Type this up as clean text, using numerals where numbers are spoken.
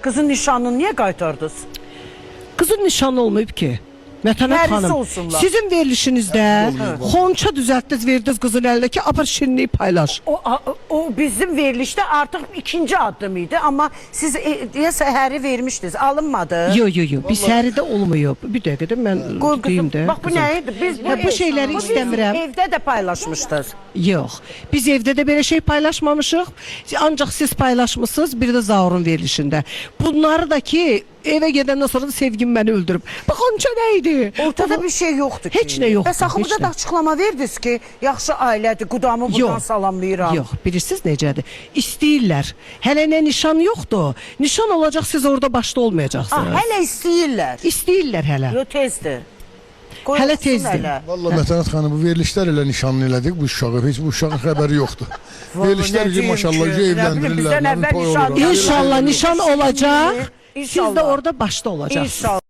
qızın nişanını niyə qaytardınız? Qızın nişanı olmayıb ki. Mətənət Hərisi xanım, olsunlar. sizin verilişinizdə xonça düzəltdiniz, verdiniz qızın əlinə ki, apar şirinliyi paylaş. O bizim verilişdə artıq ikinci addım idi, amma siz deyəsə həri vermişdiniz, alınmadı. Yo, biz həridə olmayıb. Bir dəqiqə də mən deyim də. Bax bu nə idi? Biz bu şeyləri istəmirəm. Evdə də paylaşmışdınız. Yox, biz evdə də belə şey paylaşmamışıq. Ancaq siz paylaşmışsınız, bir də Zaurun verilişində. Bunları da ki, evə gedəndən sonra da sevgim məni öldürüb. Bax, onca nə idi? Ortada bir şey yoxdur ki. Heç nə yoxdur. Bəs axı burada da açıqlama verdiniz ki, yaxşı ailədir, qudamı buradan salamlayıram. Yox, bilirsiniz necədir? İstəyirlər. Hələ nə nişan yoxdur. Nişan olacaq, siz orada başda olmayacaqsınız. Hələ istəyirlər. İstəyirlər hələ. Yox, tezdir. Hələ tezdir. Vallahi Mətənət xanım, bu verilişlər ilə nişanlı elədik bu uşağı. Heç bu uşağın xəbəri yoxdur. Verilişlər ki, maşallah evləndirirlər. İnşallah nişan olacaq. Siz də orada başda olacaqsınız. İnşallah.